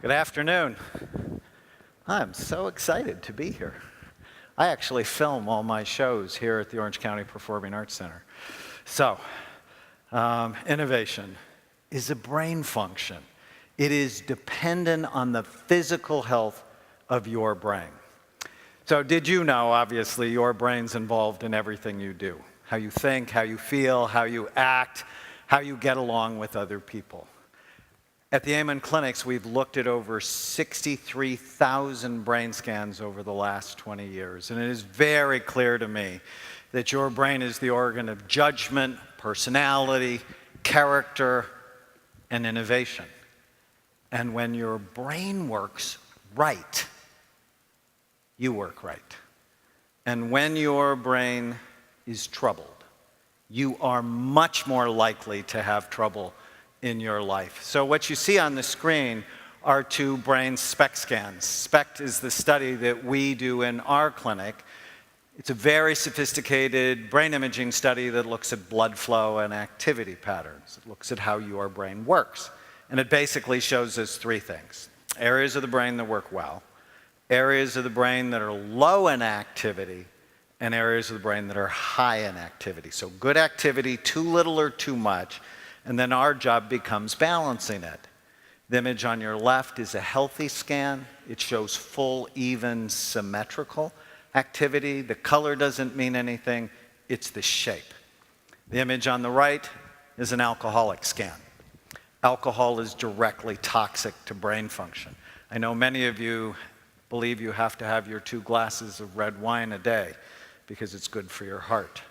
Good afternoon. I'm so excited to be here. I actually film all my shows here at the Orange County Performing Arts Center. So, innovation is a brain function. It is dependent on the physical health of your brain. So did you know, obviously, your brain's involved in everything you do. How you think, how you feel, how you act, how you get along with other people. At the Amen Clinics, we've looked at over 63,000 brain scans over the last 20 years, and it is very clear to me that your brain is the organ of judgment, personality, character, and innovation. And when your brain works right, you work right. And when your brain is troubled, you are much more likely to have trouble in your life. So what you see on the screen are two brain SPECT scans. SPECT is the study that we do in our clinic. It's a very sophisticated brain imaging study that looks at blood flow and activity patterns. It looks at how your brain works. And it basically shows us three things: areas of the brain that work well, areas of the brain that are low in activity, and areas of the brain that are high in activity. So good activity, too little or too much, and then our job becomes balancing it. The image on your left is a healthy scan. It shows full, even, symmetrical activity. The color doesn't mean anything, it's the shape. The image on the right is an alcoholic scan. Alcohol is directly toxic to brain function. I know many of you believe you have to have your 2 glasses of red wine a day because it's good for your heart.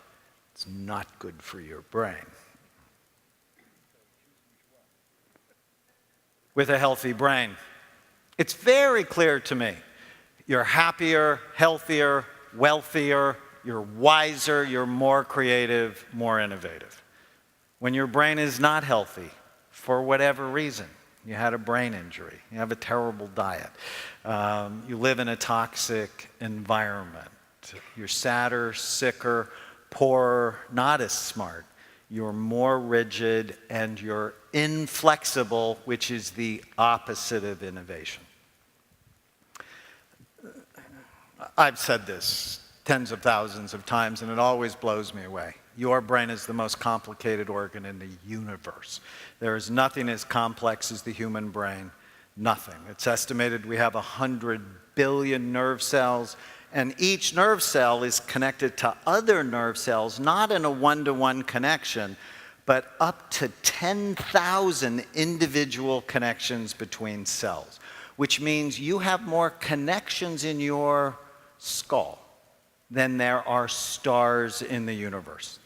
It's not good for your brain. With a healthy brain, it's very clear to me. You're happier, healthier, wealthier, you're wiser, you're more creative, more innovative. When your brain is not healthy, for whatever reason, you had a brain injury, you have a terrible diet, you live in a toxic environment, you're sadder, sicker, poorer, not as smart, you're more rigid, and you're inflexible, which is the opposite of innovation. I've said this tens of thousands of times, and it always blows me away. Your brain is the most complicated organ in the universe. There is nothing as complex as the human brain, nothing. It's estimated we have 100 billion nerve cells, and each nerve cell is connected to other nerve cells, not in a one-to-one connection, but up to 10,000 individual connections between cells, which means you have more connections in your skull than there are stars in the universe.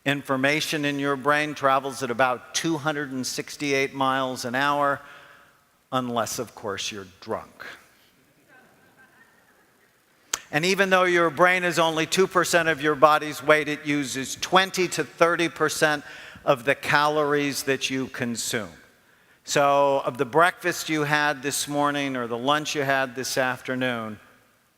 Information in your brain travels at about 268 miles an hour, unless, of course, you're drunk. And even though your brain is only 2% of your body's weight, it uses 20 to 30% of the calories that you consume. So of the breakfast you had this morning or the lunch you had this afternoon,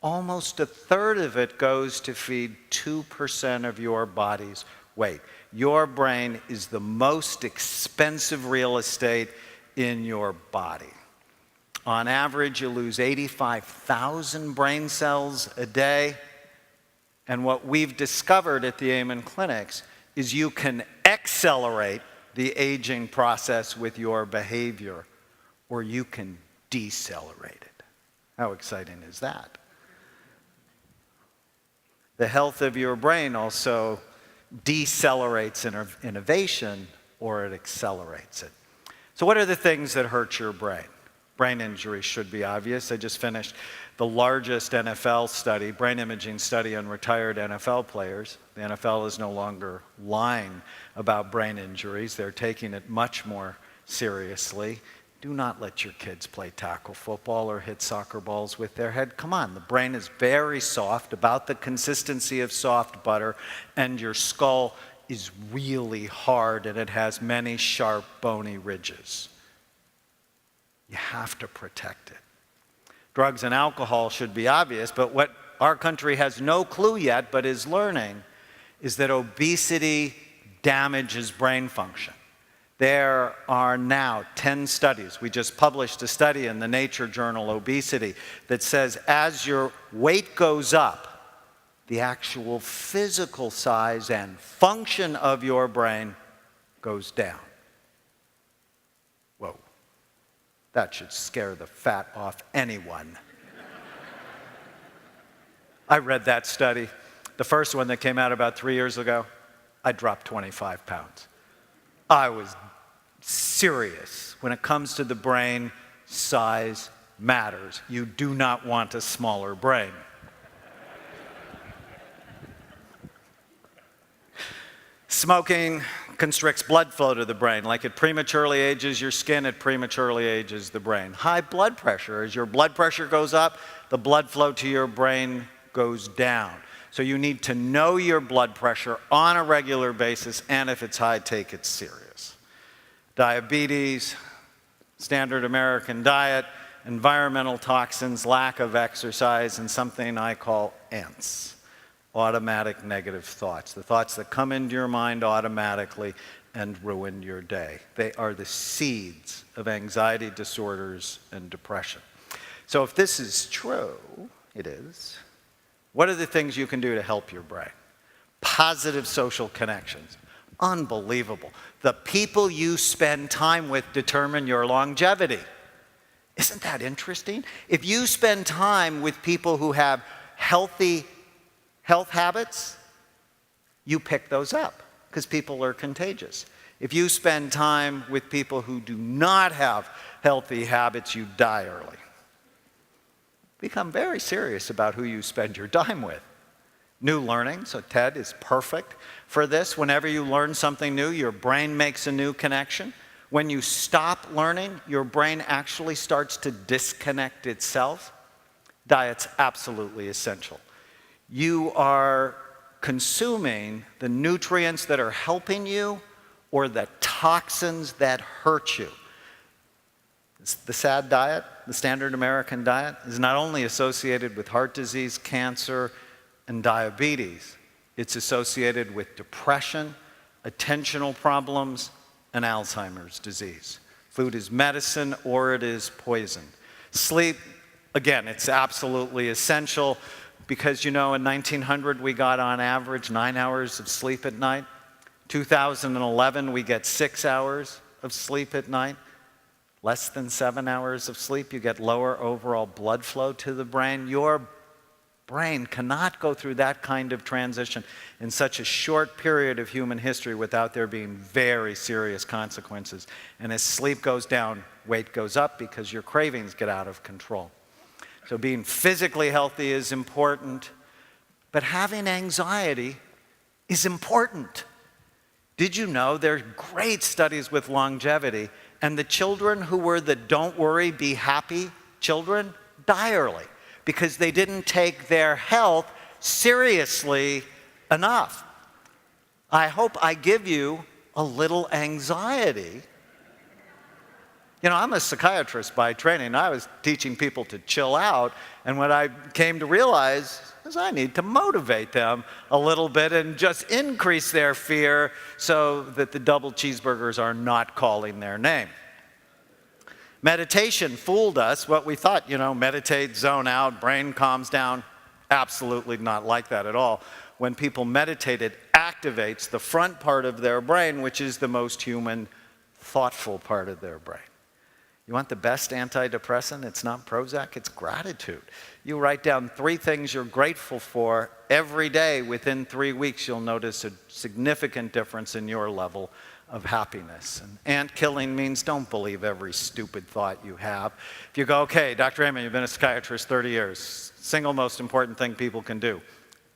almost a third of it goes to feed 2% of your body's weight. Your brain is the most expensive real estate in your body. On average, you lose 85,000 brain cells a day. And what we've discovered at the Amen Clinics is you can accelerate the aging process with your behavior, or you can decelerate it. How exciting is that? The health of your brain also decelerates innovation, or it accelerates it. So what are the things that hurt your brain? Brain injury should be obvious. I just finished the largest NFL study, brain imaging study on retired NFL players. The NFL is no longer lying about brain injuries. They're taking it much more seriously. Do not let your kids play tackle football or hit soccer balls with their head. Come on, the brain is very soft, about the consistency of soft butter, and your skull is really hard, and it has many sharp, bony ridges. You have to protect it. Drugs and alcohol should be obvious, but what our country has no clue yet, but is learning, is that obesity damages brain function. There are now 10 studies. We just published a study in the Nature journal Obesity that says as your weight goes up, the actual physical size and function of your brain goes down. Whoa. That should scare the fat off anyone. I read that study. The first one that came out about 3 years ago, I dropped 25 pounds. I was serious. When it comes to the brain, size matters. You do not want a smaller brain. Smoking constricts blood flow to the brain. Like it prematurely ages your skin, it prematurely ages the brain. High blood pressure, as your blood pressure goes up, the blood flow to your brain goes down. So you need to know your blood pressure on a regular basis, and if it's high, take it serious. Diabetes, standard American diet, environmental toxins, lack of exercise, and something I call ANTs, automatic negative thoughts, the thoughts that come into your mind automatically and ruin your day. They are the seeds of anxiety disorders and depression. So if this is true, it is, what are the things you can do to help your brain? Positive social connections. Unbelievable. The people you spend time with determine your longevity. Isn't that interesting? If you spend time with people who have healthy health habits, you pick those up because people are contagious. If you spend time with people who do not have healthy habits, you die early. Become very serious about who you spend your time with. New learning, so TED is perfect for this. Whenever you learn something new, your brain makes a new connection. When you stop learning, your brain actually starts to disconnect itself. Diet's absolutely essential. You are consuming the nutrients that are helping you or the toxins that hurt you. The SAD diet, the standard American diet, is not only associated with heart disease, cancer, and diabetes. It's associated with depression, attentional problems, and Alzheimer's disease. Food is medicine or it is poison. Sleep, again, it's absolutely essential because, you know, in 1900 we got on average 9 hours of sleep at night. 2011 we get 6 hours of sleep at night. Less than 7 hours of sleep, you get lower overall blood flow to the brain. Your brain cannot go through that kind of transition in such a short period of human history without there being very serious consequences. And as sleep goes down, weight goes up because your cravings get out of control. So being physically healthy is important, but having anxiety is important. Did you know there are great studies with longevity, and the children who were the don't worry, be happy children die early because they didn't take their health seriously enough. I hope I give you a little anxiety. You know, I'm a psychiatrist by training. I was teaching people to chill out, and what I came to realize is I need to motivate them a little bit and just increase their fear so that the double cheeseburgers are not calling their name. Meditation fooled us. What we thought, you know, meditate, zone out, brain calms down. Absolutely not like that at all. When people meditate, it activates the front part of their brain, which is the most human, thoughtful part of their brain. You want the best antidepressant? It's not Prozac, it's gratitude. You write down 3 things you're grateful for every day. Within 3 weeks, you'll notice a significant difference in your level of happiness. And ant killing means don't believe every stupid thought you have. If you go, okay, Dr. Amen, you've been a psychiatrist 30 years. Single most important thing people can do.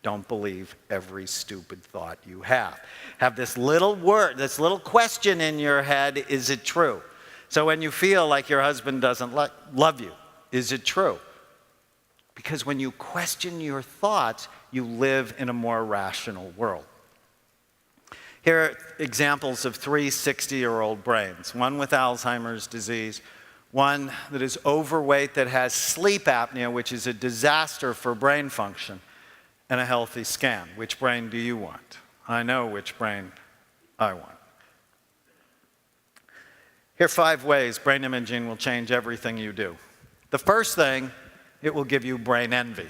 Don't believe every stupid thought you have. Have this little word, this little question in your head, is it true? So when you feel like your husband doesn't love you, is it true? Because when you question your thoughts, you live in a more rational world. Here are examples of 3 60-year-old brains, one with Alzheimer's disease, one that is overweight that has sleep apnea, which is a disaster for brain function, and a healthy scan. Which brain do you want? I know which brain I want. Here are 5 ways brain imaging will change everything you do. The first thing, it will give you brain envy.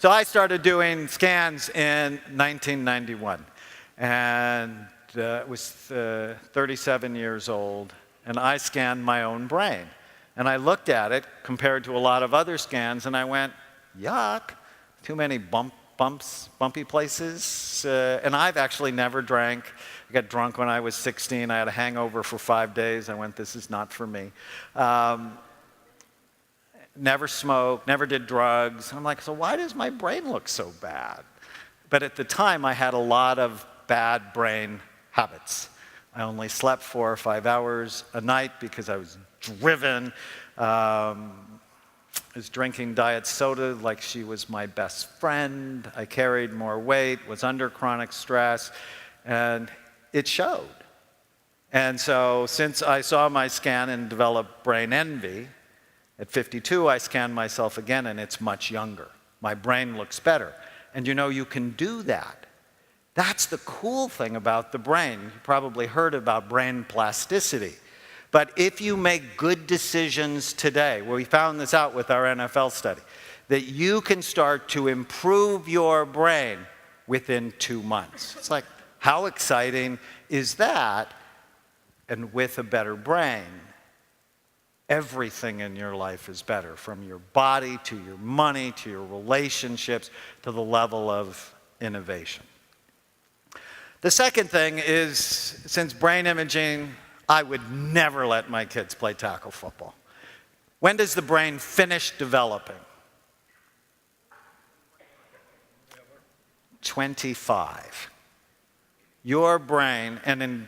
So I started doing scans in 1991, and was 37 years old, and I scanned my own brain. And I looked at it compared to a lot of other scans, and I went, yuck, too many bumpy places. And I've actually never drank. I got drunk when I was 16. I had a hangover for 5 days. I went, this is not for me. Never smoked, never did drugs. I'm like, so why does my brain look so bad? But at the time, I had a lot of bad brain habits. I only slept 4 or 5 hours a night because I was driven. I was drinking diet soda like she was my best friend. I carried more weight, was under chronic stress, and it showed. And so since I saw my scan and developed brain envy, at 52, I scanned myself again, and it's much younger. My brain looks better. And you know, you can do that. That's the cool thing about the brain. You probably heard about brain plasticity. But if you make good decisions today, well, we found this out with our NFL study, that you can start to improve your brain within 2 months. It's like, how exciting is that? And with a better brain, everything in your life is better, from your body to your money to your relationships to the level of innovation. The second thing is, since brain imaging, I would never let my kids play tackle football. When does the brain finish developing? 25. Your brain, and in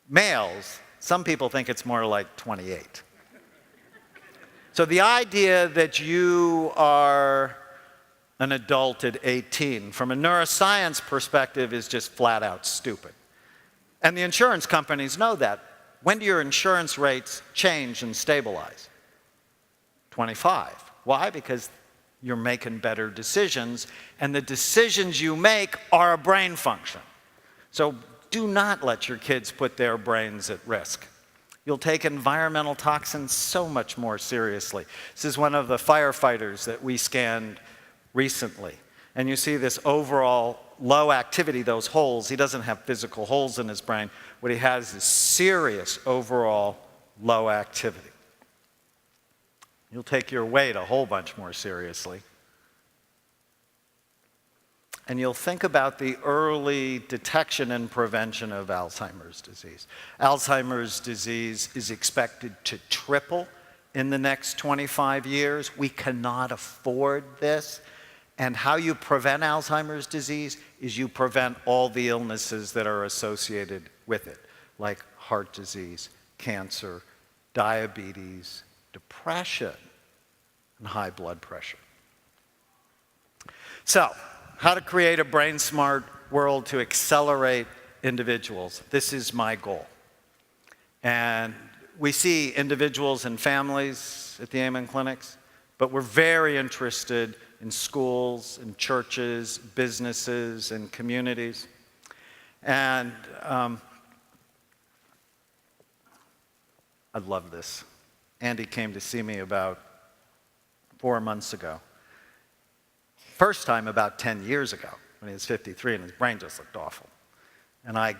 males, some people think it's more like 28. So the idea that you are an adult at 18, from a neuroscience perspective, is just flat out stupid. And the insurance companies know that. When do your insurance rates change and stabilize? 25. Why? Because you're making better decisions, and the decisions you make are a brain function. So do not let your kids put their brains at risk. You'll take environmental toxins so much more seriously. This is one of the firefighters that we scanned recently. And you see this overall low activity, those holes. He doesn't have physical holes in his brain. What he has is serious overall low activity. You'll take your weight a whole bunch more seriously. And you'll think about the early detection and prevention of Alzheimer's disease. Alzheimer's disease is expected to triple in the next 25 years. We cannot afford this. And how you prevent Alzheimer's disease is you prevent all the illnesses that are associated with it, like heart disease, cancer, diabetes, depression, and high blood pressure. So, how to create a brain-smart world to accelerate individuals. This is my goal. And we see individuals and families at the Amen clinics, but we're very interested in schools, in churches, businesses, and communities. And I love this. Andy came to see me about 4 months ago. First time about 10 years ago, when he was 53, and his brain just looked awful. And I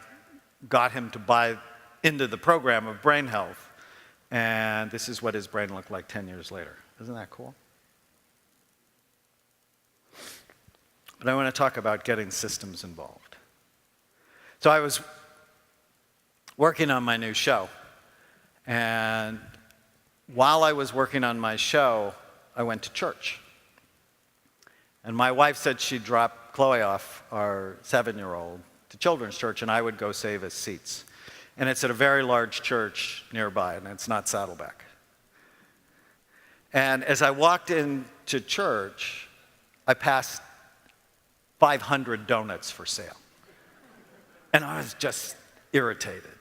got him to buy into the program of brain health, and this is what his brain looked like 10 years later. Isn't that cool? But I want to talk about getting systems involved. So I was working on my new show, and while I was working on my show, I went to church. And my wife said she'd drop Chloe off, our 7-year-old, to children's church, and I would go save us seats. And it's at a very large church nearby, and it's not Saddleback. And as I walked into church, I passed 500 donuts for sale. And I was just irritated.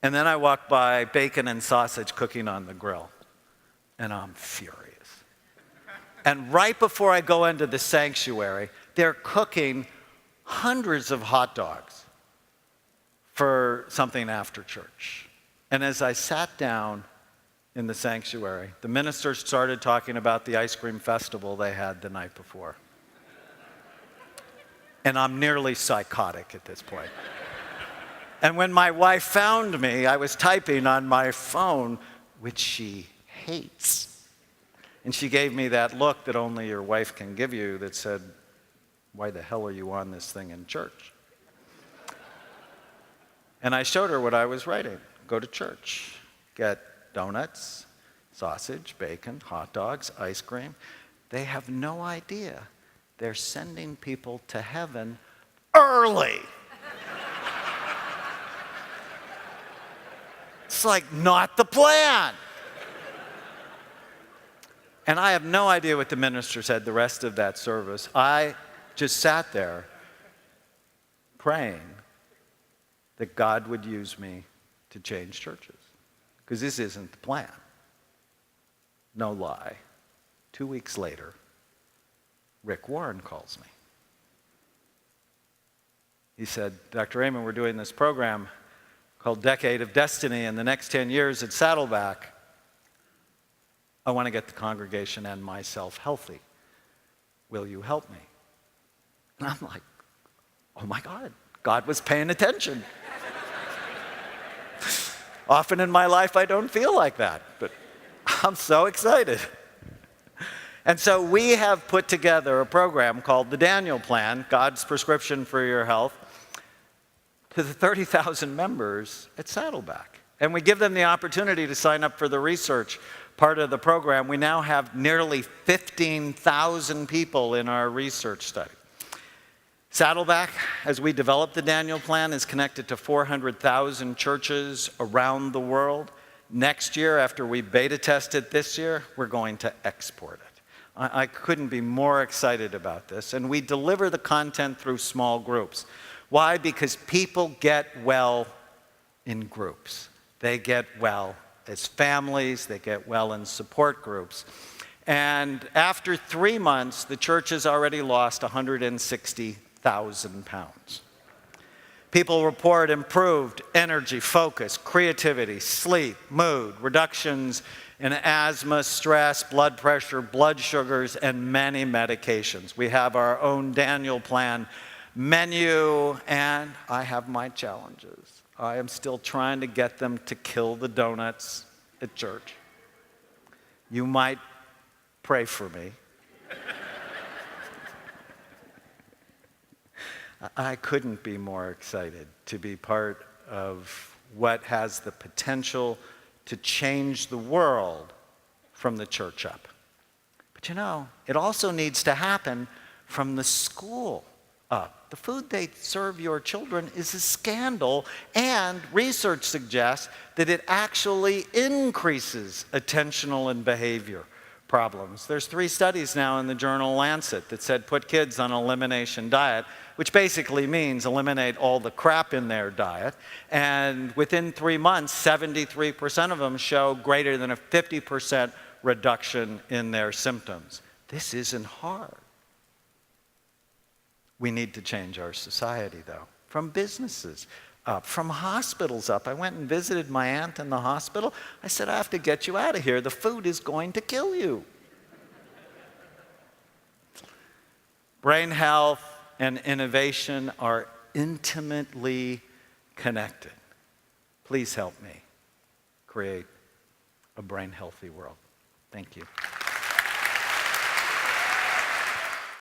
And then I walked by bacon and sausage cooking on the grill, and I'm furious. And right before I go into the sanctuary, they're cooking hundreds of hot dogs for something after church. And as I sat down in the sanctuary, the minister started talking about the ice cream festival they had the night before. And I'm nearly psychotic at this point. And when my wife found me, I was typing on my phone, which she hates. And she gave me that look that only your wife can give you that said, "Why the hell are you on this thing in church?" And I showed her what I was writing. Go to church, get donuts, sausage, bacon, hot dogs, ice cream. They have no idea. They're sending people to heaven early. It's like not the plan. And I have no idea what the minister said the rest of that service. I just sat there praying that God would use me to change churches. Because this isn't the plan. No lie. 2 weeks later, Rick Warren calls me. He said, "Dr. Amen, we're doing this program called Decade of Destiny in the next 10 years at Saddleback. I want to get the congregation and myself healthy. Will you help me?" And I'm like, oh my God, God was paying attention. Often in my life, I don't feel like that, but I'm so excited. And so we have put together a program called the Daniel Plan, God's Prescription for Your Health, to the 30,000 members at Saddleback. And we give them the opportunity to sign up for the research part of the program. We now have nearly 15,000 people in our research study. Saddleback, as we develop the Daniel Plan, is connected to 400,000 churches around the world. Next year, after we beta test it this year, we're going to export it. I couldn't be more excited about this. And we deliver the content through small groups. Why? Because people get well in groups. They get well as families. They get well in support groups. And after 3 months, the church has already lost 160,000 pounds. People report improved energy, focus, creativity, sleep, mood, reductions in asthma, stress, blood pressure, blood sugars, and many medications. We have our own Daniel Plan menu, and I have my challenges. I am still trying to get them to kill the donuts at church. You might pray for me. I couldn't be more excited to be part of what has the potential to change the world from the church up. But you know, it also needs to happen from the school up. The food they serve your children is a scandal, and research suggests that it actually increases attentional and behavior problems. There's 3 studies now in the journal Lancet that said put kids on an elimination diet, which basically means eliminate all the crap in their diet. And within 3 months, 73% of them show greater than a 50% reduction in their symptoms. This isn't hard. We need to change our society, though, from businesses up, from hospitals up. I went and visited my aunt in the hospital. I said, I have to get you out of here. The food is going to kill you. Brain health and innovation are intimately connected. Please help me create a brain-healthy world. Thank you.